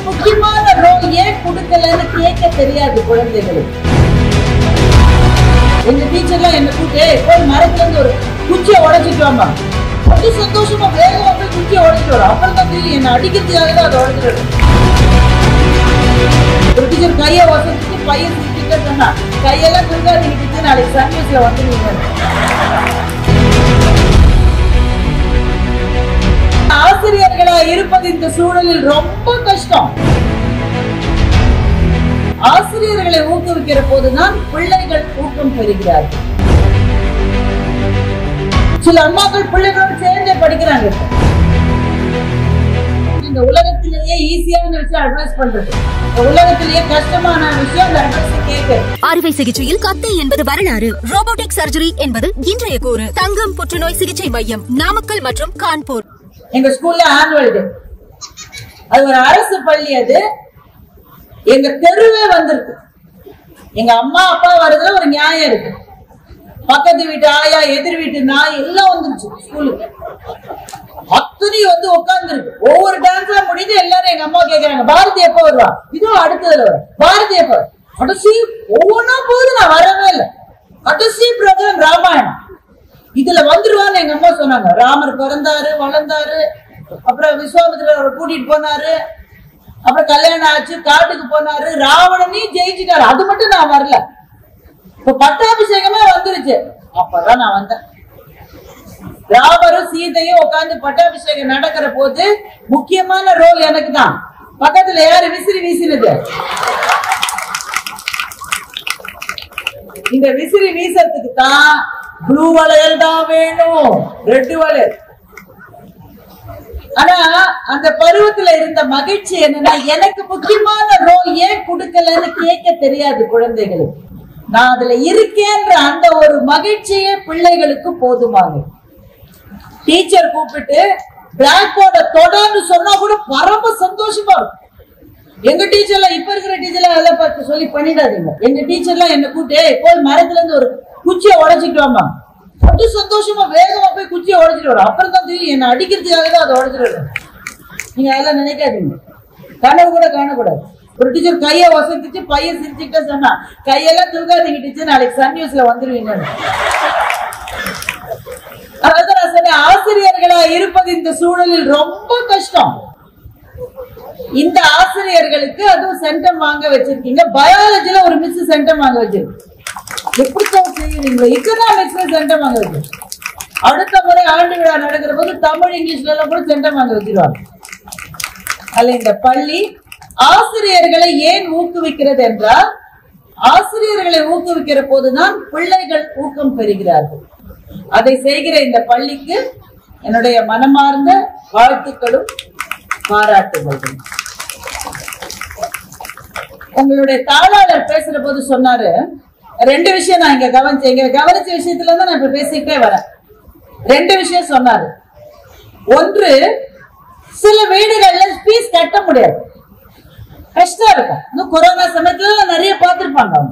முக்கியமான ரோல் ஏன் கொடுக்கலன்னு கேட்க தெரியாது குழந்தைகளுக்கு. எங்க டீச்சர்லாம் என்ன கூட்டு போய் மரத்துல இருந்து ஒரு குச்சியை உடைச்சிட்டு வாமா, அப்படி சந்தோஷமா வேகமா போய் குச்சியை உடைச்சிட்டு வரும். அப்புறம் தான் தெரியும் என்ன அடிக்கிறதுக்காக தான் அதை உடைச்சிட்டு. ஒரு டீச்சர் கையை வசதிக்கு பையன் சிரிச்சுட்டு சொன்னா, கையெல்லாம் திருக்காதீங்க டீச்சர், நாளைக்கு சர்வீஸ்ல வந்துருவீங்க. ஆசிரியர்களா இருப்பது இந்த சூழலில் ரொம்ப கஷ்டம். ஆசிரியர்களை ஊக்குவிக்கிற போதுதான் பிள்ளைகள் ஊக்கம் பெறுகிறார்கள். சில அம்மாக்கள் பிள்ளைகளோடு சேர்ந்தே படிக்கிறாங்க. இந்த உலகத்திலேயே ஈஸியான விஷயம் அட்வைஸ் பண்றது, உலகத்திலேயே கஷ்டமான விஷயம் அந்த அட்வைஸ் கேட்க. அறுவை சிகிச்சையில் கத்தை என்பது வரலாறு, ரோபோட்டிக் சர்ஜரி என்பது இன்றைய கூறு. தங்கம் புற்றுநோய் சிகிச்சை மையம் நாமக்கல் மற்றும் கான்பூர். எங்க ஸ்கூல்ல ஆனுவல் டே, அது ஒரு அரசு பள்ளி, அது எங்க தெருவே வந்திருக்கு. எங்க அம்மா அப்பா வர்றதுல ஒரு நியாயம் இருக்கு. பக்கத்து வீட்டு ஆயா, எதிர் வீட்டு நாய் எல்லாம் வந்துருச்சு ஸ்கூலுக்கு. அத்தனை வந்து உட்கார்ந்து இருக்கு. ஒவ்வொரு டான்ஸா முடிஞ்சு எல்லாரும் எங்க அம்மா கேக்குறாங்க, பாரதி எப்ப வருவா? இதுவும் அடுத்ததுல வரும், பாரதி எப்ப? கடைசி ஒவ்வொன்னா போகுது, நான் வரவே இல்லை. கடைசி ப்ரோக்ராம் ராமாயணம், இதுல வந்துருவான்னு எங்க அம்மா சொன்னாங்க. ராமர் பிறந்தாரு, வளர்ந்தாரு, அப்புறம் விஸ்வாமித்திரர் அவரை கூட்டிட்டு போனாரு, அப்புறம் கல்யாணம் ஆச்சு, காட்டுக்கு போனாரு, ராவணனையும் ஜெயிச்சுட்டாரு. அது மட்டும் நான் வரல. இப்ப பட்டாபிஷேகமே வந்துருச்சு, அப்பதான் நான் வந்தேன். ராமரும் சீதையும் உட்கார்ந்து பட்டாபிஷேகம் நடக்கிற போது முக்கியமான ரோல் எனக்கு தான். பக்கத்துல யாரு விசிறி வீசினது? இந்த விசிறி வீசறதுக்கு தான் ப்ளூ வளையல் தான் வேணும், ரெட் வளையல். ஆனா அந்த பருவத்துல இருந்த மகிழ்ச்சி என்னன்னா, எனக்கு முக்கியமான ரோல் ஏன் கொடுக்கலன்னு கேட்க தெரியாது குழந்தைகளுக்கு. நான் அதுல இருக்கேன்ற அந்த ஒரு மகிழ்ச்சியே பிள்ளைகளுக்கு போதுமானது. டீச்சர் கூப்பிட்டு பிளாக் போர்ட தொடர்ந்து சொன்னா கூட பரம சந்தோஷமா இருக்கும். எங்க டீச்சர்லாம், இப்ப இருக்கிற டீச்சர்லாம் அதெல்லாம் பார்த்து சொல்லி பண்ணிடாதீங்க. எங்க டீச்சர்லாம் என்ன கூப்பிட்டு போய் மரத்துல இருந்து ஒரு குச்சியை உடைச்சிட்டு வாமா, அப்படி சந்தோஷமா வேகமா போய் குச்சியை உடைச்சிட்டு வரும். அப்புறம் தான் தெரியும் என்ன அடிக்கிறதுக்காக தான் அதை உடைச்சிட்டு வரும். நீங்க அதெல்லாம் நினைக்காதீங்க, கனவு கூட காணக்கூடாது. ஒரு டீச்சர் கையை வசதிச்சு பையன் சிரிச்சுக்கிட்டே சொன்னா, கையெல்லாம் தூக்காதீங்க டீச்சர், நாளைக்கு சன் நியூஸ்ல வந்துருவீங்க. அதான் நான் சொன்னேன், ஆசிரியர்களா இருப்பது இந்த சூழலில் ரொம்ப கஷ்டம். இந்த ஆசிரியர்களுக்கு அதுவும் சென்டம் வாங்க வச்சிருக்கீங்க. பயாலஜில ஒரு மிஸ் சென்டம் வாங்க வச்சிருக்கு. எப்படித்தான் செய்யறீங்களோ? எக்கனாமிக்ஸ்ல சென்டம் வாங்க வச்சிருக்கு. அடுத்த முறை ஆண்டு விழா நடக்கிற போது தமிழ் இங்கிலீஷ்ல எல்லாம் கூட சென்டம் வாங்க வச்சிருவாங்க. அல்ல, இந்த பள்ளி ஆசிரியர்களை ஏன் ஊக்குவிக்கிறது என்றால், ஆசிரியர்களை ஊக்குவிக்கிற போதுதான் பிள்ளைகள் ஊக்கம் பெறுகிறார்கள். அதை செய்கிற இந்த பள்ளிக்கு என்னுடைய மனமார்ந்த வாழ்த்துக்களும் பாராட்டுகளும். உங்களுடைய தாளாளர் பேசுற போது சொன்னாரு, ரெண்டு விஷயம் நான் இங்க கவனிச்ச விஷயத்துல தான் நான் இப்ப பேசிக்கிட்டே வரேன். ரெண்டு விஷயம் சொன்னாரு. ஒன்று, சில வீடுகள்ல ஃபீஸ் கட்ட முடியாது, கஷ்டம் இருக்கும். இன்னும் கொரோனா சமயத்துல நிறைய பார்த்திருப்பாங்க.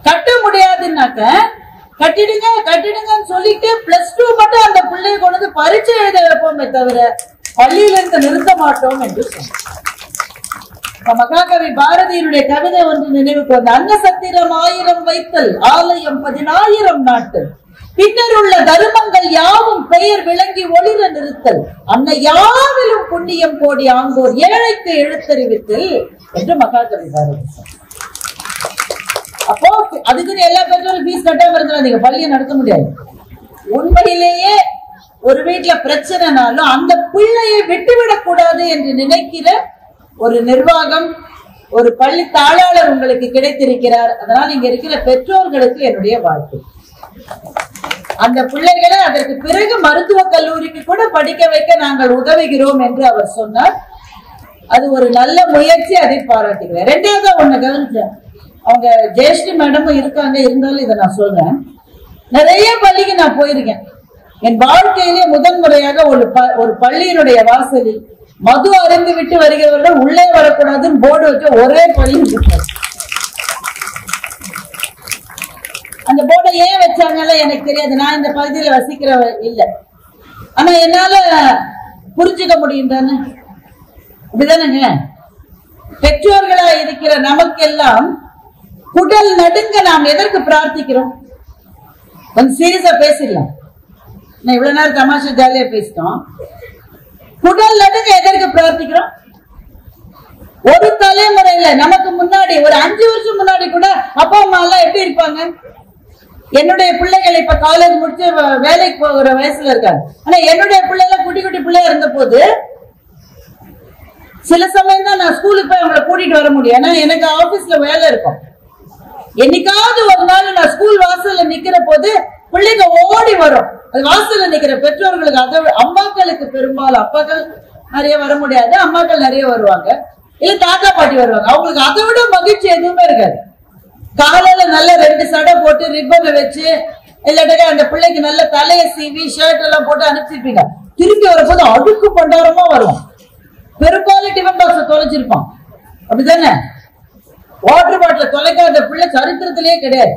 கட்ட முடியாதுன்னாக்க கட்டிடுங்க கட்டிடுங்கன்னு சொல்லிட்டு +2 மட்டும் அந்த பிள்ளைய கொண்டு வந்து பரீட்சை எழுத வைப்போமே தவிர பள்ளியில இருந்து நிறுத்த மாட்டோம் என்று சொன்னார். மகாகவி பாரதியினுடைய கவிதை ஒன்று நினைவுக்கு வந்த, அன்ன சத்திரம் 1000 வைத்தல், ஆலயம் 10,000 நாட்டு, பின்னர் உள்ள தர்மங்கள் யாவும் பெயர் விளங்கி ஒளிர நிறுத்தல், அன்ன யாவிலும் புண்ணியம் கோடி ஆங்கோர் ஏழைக்கு எழுத்தறிவித்தல் என்று மகாகவி பாரதி. அப்போ அதுக்குன்னு எல்லா பெற்றோரும் ஃபீஸ் கட்டாம இருந்தாங்க, பள்ளியை நடத்த முடியாது. உண்மையிலேயே ஒரு வீட்டுல பிரச்சனைனாலும் அந்த பிள்ளையை விட்டுவிடக் கூடாது என்று நினைக்கிற ஒரு நிர்வாகம், ஒரு பள்ளி தாளாளர் உங்களுக்கு கிடைத்திருக்கிறார். அதனால் இங்க இருக்கிற பெற்றோர்களுக்கு என்னுடைய வாழ்த்து. அந்த பிள்ளைகளை அதற்கு பிறகு மருத்துவக் கல்லூரிக்கு கூட படிக்க வைக்க நாங்கள் உதவுகிறோம் என்று அவர் சொன்னார். அது ஒரு நல்ல முயற்சி, அதை பாராட்டுகிறேன். ரெண்டாவது ஒண்ணு கவனிச்சேன், அவங்க ஜெயஸ்ரீ மேடமும் இருக்காங்க, இருந்தாலும் இதை நான் சொல்றேன். நிறைய பள்ளிக்கு நான் போயிருக்கேன். என் வாழ்க்கையிலே முதன்முறையாக ஒரு பள்ளியினுடைய வாசலில் மது அறிந்து விட்டு வருகிறவர்கள் உள்ளே வரக்கூடாதுன்னு போர்டு வச்சு ஒரே பள்ளி. அந்த போர்டை ஏன் வச்சாங்கல்ல எனக்கு தெரியாது, நான் இந்த பகுதியில வசிக்கிற இல்லை. ஆனா என்னால புரிஞ்சுக்க முடியும் தானே, அப்படிதானேங்க? பெற்றோர்களா இருக்கிற நமக்கெல்லாம் குடல் நடுங்க நாம் எதற்கு பிரார்த்திக்கிறோம்? கொஞ்சம் சீரியஸா பேசிடலாம். நான் இவ்வளவு நேரம் தமாஷா ஜாலியா பேசிட்டோம். குடல் நடுங்க எதற்கு பிரார்த்திக்கிறோம்? ஒரு தலைமுறையில நமக்கு முன்னாடி ஒரு 5 வருஷம் முன்னாடி கூட அப்பா அம்மா எல்லாம் எப்படி இருப்பாங்க? என்னுடைய பிள்ளைகள் இப்ப காலேஜ் முடிச்சு வேலைக்கு போகிற வயசுல இருக்காங்க. ஆனா என்னுடைய பிள்ளைகள் குட்டி குட்டி பிள்ளையா இருந்த போது சில சமயம் தான் நான் ஸ்கூலுக்கு போய் அவங்களை கூட்டிட்டு வர முடியும். ஏன்னா எனக்கு ஆபீஸ்ல வேலை இருக்கும். என்னைக்காவது ஒரு நாள் நான் ஸ்கூல் வாசல்ல நிக்கிற போது பிள்ளைங்க ஓடி வரும். அது வாசல்ல நிக்கிற பெற்றோர்களுக்கு, அதை அம்மாக்களுக்கு பெரும்பாலும், அப்பாக்கள் நிறைய வர முடியாது, அம்மாக்கள் நிறைய வருவாங்க, இல்ல தாத்தா பாட்டி வருவாங்க. அவங்களுக்கு அதை விட மகிழ்ச்சி எதுவுமே இருக்காது. காலையில நல்ல 2 சடை போட்டு ரிப்பனை வச்சு இல்லாட்டா அந்த பிள்ளைக்கு நல்ல தலையை சீவி ஷர்ட் எல்லாம் போட்டு அனுப்பிச்சிருப்பீங்க. திரும்பி வரப்போது அடுக்கு பண்டாரமா வரும். பெரும்பாலும் டிஃபன் பாக்ஸ் தொலைச்சிருப்பான். அப்படித்தானே? வாட்டர் பாட்டில் தொலைக்காத பிள்ளை சரித்திரத்திலேயே கிடையாது.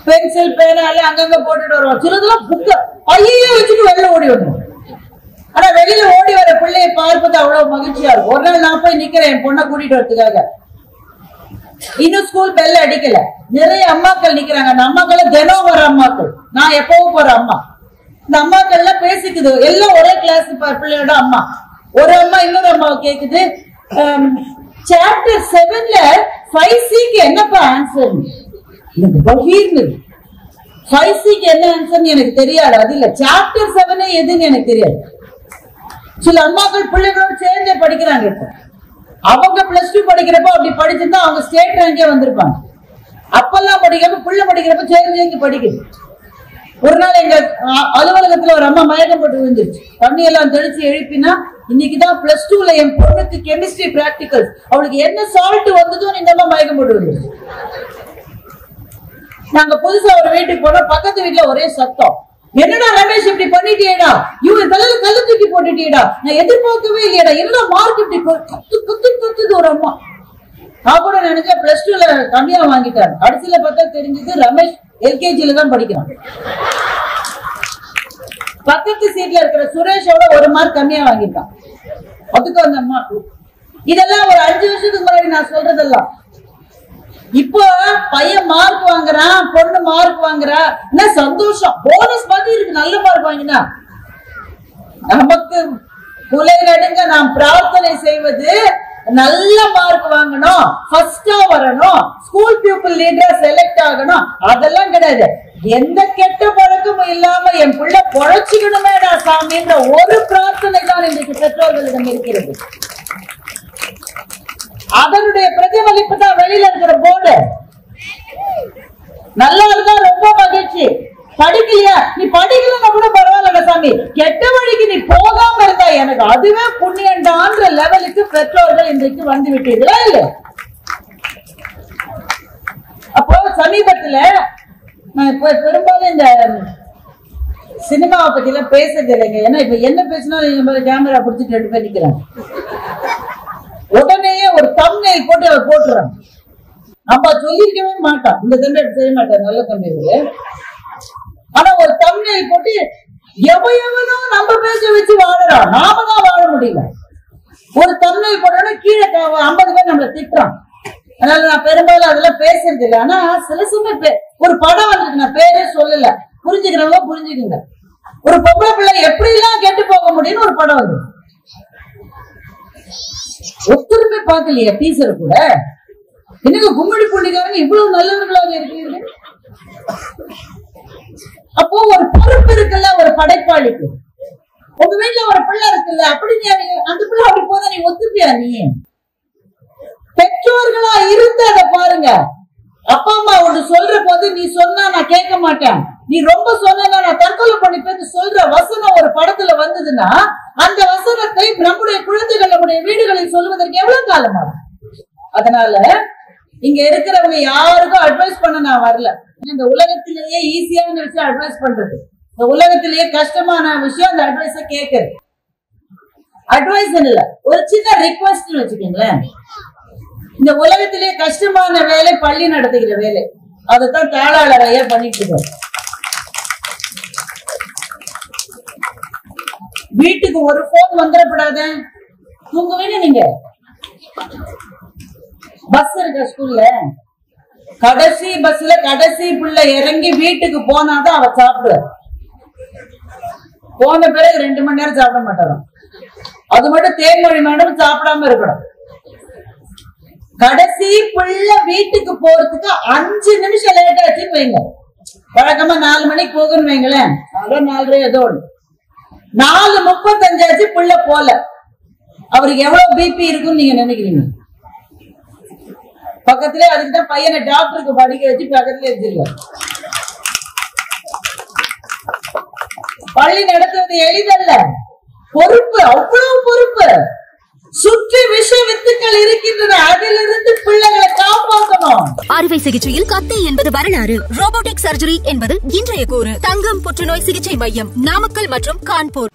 பென்சில் பேனா எல்லாம் அங்கங்க போட்டுட்டு வருவான். சிலதெல்லாம் புக்க ஐயே வச்சுட்டு வெளில ஓடி வந்துடும். ஆனா வெளியில ஓடி வர பிள்ளையை பார்ப்பது அவ்வளவு மகிழ்ச்சியா இருக்கும். ஒரு நாள் நான் போய் நிக்கிறேன் என் பொண்ணை கூட்டிட்டு வரதுக்காக. இன்னும் ஸ்கூல் பெல் அடிக்கல, நிறைய அம்மாக்கள் நிக்கிறாங்க. அந்த அம்மாக்கள் தினம் வர அம்மாக்கள், நான் எப்பவும் போற அம்மா. இந்த அம்மாக்கள் எல்லாம் பேசிக்குது, எல்லாம் ஒரே கிளாஸ் பிள்ளையோட அம்மா. ஒரு அம்மா இன்னொரு அம்மாவை கேக்குது, சாப்டர் 7ல 5Cக்கு என்னப்பா ஆன்சர்? 5Cக்கு என்ன ஆன்சர் எனக்கு தெரியாது. அது இல்ல, சாப்டர் 7 எதுன்னு எனக்கு தெரியாது. சில அம்மாக்கள் பிள்ளைகளோட சேர்ந்தே படிக்கிறாங்க. இப்ப அவங்க +2 படிக்கிறப்ப அப்படி படிச்சிருந்தா அவங்க ஸ்டேட் ரேங்கே வந்திருப்பாங்க. அப்பெல்லாம் படிக்கிறப்ப பிள்ளை படிக்கிறப்ப சேர்ந்து படிக்குது. ஒரு நாள் எங்க அலுவலகத்துல ஒரு அம்மா மயக்கம் போட்டு விழுந்துருச்சு. தண்ணி எல்லாம் தெளிச்சு எழுப்பினா, இன்னைக்குதான் +2ல என் பொண்ணுக்கு கெமிஸ்ட்ரி பிராக்டிகல், அவளுக்கு என்ன சால்ட் வந்ததோ இந்த அம்மா மயக்கம் போட்டு விழுந்துருச்சு. நாங்க புதுசா ஒரு வீட்டுக்கு போனோம். பக்கத்து வீட்டுல ஒரே சத்தம், என்னடா ரமேஷ் இப்படி பண்ணிட்டேடா, இவங்க தலையில கல்லு தூக்கி போட்டுட்டேடா, நான் எதிர்பார்க்கவே இல்லையடா, என்ன மார்க் இப்படி கத்துது ஒரு அம்மா. நான் கூட நினைச்சேன் +2ல கம்மியா வாங்கிட்டாரு. கடைசியில பார்த்தா தெரிஞ்சது ரமேஷ் LKGல தான் படிக்கிறான். பக்கத்து சீட்ல இருக்கிற சுரேஷோட 1 மார்க் கம்மியா வாங்கிட்டான். அதுக்கு அந்த அம்மா. இதெல்லாம் ஒரு 5 வருஷத்துக்கு முன்னாடி நான் சொல்றதெல்லாம். இப்போ பையன் மார்க் வாங்குறான், பொண்ணு மார்க் வாங்குறா, என்ன சந்தோஷம், போனஸ் மாதிரி இருக்கு. நல்ல மார்க் வாங்கினா நமக்கு குலை நடுங்க நாம் பிரார்த்தனை செய்வது நல்ல மார்க் வாங்கணும், ஃபர்ஸ்டா வரணும், ஸ்கூல் பியூப்பிள் லீடரா செலக்ட் ஆகணும். அதெல்லாம் கிடையாது. எந்த கெட்ட பழக்கமும் இல்லாம என் பிள்ளை பொழைச்சுக்கணுமேடா சாமின்ற ஒரு பிரார்த்தனை தான் இன்றைக்கு பெற்றோர்களிடம் இருக்கிறது. அதனுடைய பிரதிபலிப்பு தான் வெளியில இருக்கிற போர்டு. நல்லா இருந்தா ரொம்ப மகிழ்ச்சி. படிக்கலையா, நீ படிக்கலன்னா கூட பரவாயில்ல சாமி, கெட்ட வழிக்கு நீ போகாம இருந்தா எனக்கு அதுவே புண்ணியண்டான்ற லெவலுக்கு பெற்றோர்கள் இன்றைக்கு வந்து விட்டீர்களா இல்ல? அப்போ சமீபத்துல நான் இப்ப பெரும்பாலும் இந்த சினிமாவை பத்தி எல்லாம் பேசுறது இல்லைங்க. ஏன்னா இப்ப என்ன பேசினாலும் கேமரா பிடிச்சிட்டு 2 பேர் நிக்கிறாங்க. உடனேயே ஒரு தம்ப்நெயில் போட்டு அவர் போட்டுறாங்க. நம்ம சொல்லிருக்கவே மாட்டான், இந்த தம்பி செய்ய மாட்டார், நல்ல தம்பி. ஆனா ஒரு தம்ப்நெயில் போட்டு எவனோ நம்ம பேச வச்சு வாழறான், நாம தான் வாழ முடியல. ஒரு தம்ப்நெயில் போட்டோன்னா கீழே 50 பேர் நம்மள திட்டுறான். அதனால நான் பெரும்பாலும் அதெல்லாம் பேசுறது இல்லை. ஆனா சில சமயம் ஒரு படம் வந்திருக்கு, நான் பேரே சொல்லல, புரிஞ்சுக்கிறவங்க புரிஞ்சுக்குங்க. ஒரு பொம்பளை பிள்ளை எப்படி எல்லாம் கெட்டு போக முடியும்னு ஒரு படம் வந்து ஒத்துருமே பார்க்கலையா டீச்சர் கூட. எனக்கு கும்மிடி பூண்டிக்காரங்க இவ்வளவு நல்லவர்களாக இருக்கிறீர்கள். அப்போ ஒரு பொறுப்பு இருக்குல்ல ஒரு படைப்பாளிக்கு. உங்க வீட்டுல ஒரு பிள்ளை இருக்குல்ல, அப்படி நீ அந்த பிள்ளை அப்படி போதா நீ ஒத்துப்பியா? நீ பெற்றோர்களா இருந்து அதை பாருங்க. அப்பா அம்மா ஒன்று சொல்ற போது நீ சொன்னா நான் கேட்க மாட்டேன், நீ ரொம்ப சொன்னா நான் தற்கொலை பண்ணிப்பேன்னு சொல்ற வசனம் ஒரு படத்துல வந்ததுன்னா அந்த வசனத்தை நம்முடைய குழந்தைகள் நம்முடைய வீடுகளில் சொல்வதற்கு எவ்வளவு காலம் ஆகும்? அதனால இங்க இருக்கிறவங்க யாருக்கும் அட்வைஸ் பண்ண நான் வரல. இந்த உலகத்திலேயே ஈஸியான விஷயம் அட்வைஸ் பண்றது, இந்த உலகத்திலேயே கஷ்டமான விஷயம் அந்த அட்வைஸ கேட்கறது. அட்வைஸ் இல்ல, ஒரு சின்ன ரிக்வெஸ்ட் வச்சுக்கீங்களேன். இந்த உலகத்திலேயே கஷ்டமான வேலை பள்ளி நடத்துகிற வேலை, அதைத்தான் தாளாளர் ஐயா பண்ணிட்டு இருக்காரு. வீட்டுக்கு ஒரு போன் வந்துடப்படாத, தூங்குவீங்க நீங்க. பஸ் இருக்க ஸ்கூல்ல கடைசி பஸ்ல கடைசி பிள்ளை இறங்கி வீட்டுக்கு போனாதான் அவ சாப்பிடுவ. போன பிறகு 2 மணி நேரம் சாப்பிட மாட்டாராம். அது மட்டும் தேன்மொழி மேடம் சாப்பிடாம இருக்கணும். கடைசி பிள்ளை வீட்டுக்கு போறதுக்கு 5 நிமிஷம் லேட் ஆச்சுன்னு வைங்க. வழக்கமா 4 மணிக்கு போகுன்னு வைங்களேன், 4:30 ஏதோ 4:35 ஆச்சு பிள்ளை போல. அவருக்கு எவ்வளவு பிபி இருக்குன்னு நீங்க நினைக்கிறீங்க? பக்கத்திலே அதுக்குதான் பையனை டாக்டருக்கு படிக்க வச்சு பக்கத்திலே வச்சிருக்காரு. பள்ளி நடத்துவது எளிதல்ல, பொறுப்பு, அவ்வளவு பொறுப்பு. சுற்றி விஷ வித்துக்கள் இருக்கின்றன, அதிலிருந்து பிள்ளைகளை காப்பாற்றணும். அறுவை சிகிச்சையில் கத்தை என்பது வரலாறு, ரோபோட்டிக் சர்ஜரி என்பது இன்றைய கூறு. தங்கம் புற்றுநோய் சிகிச்சை மையம், நாமக்கல் மற்றும் கான்பூர்.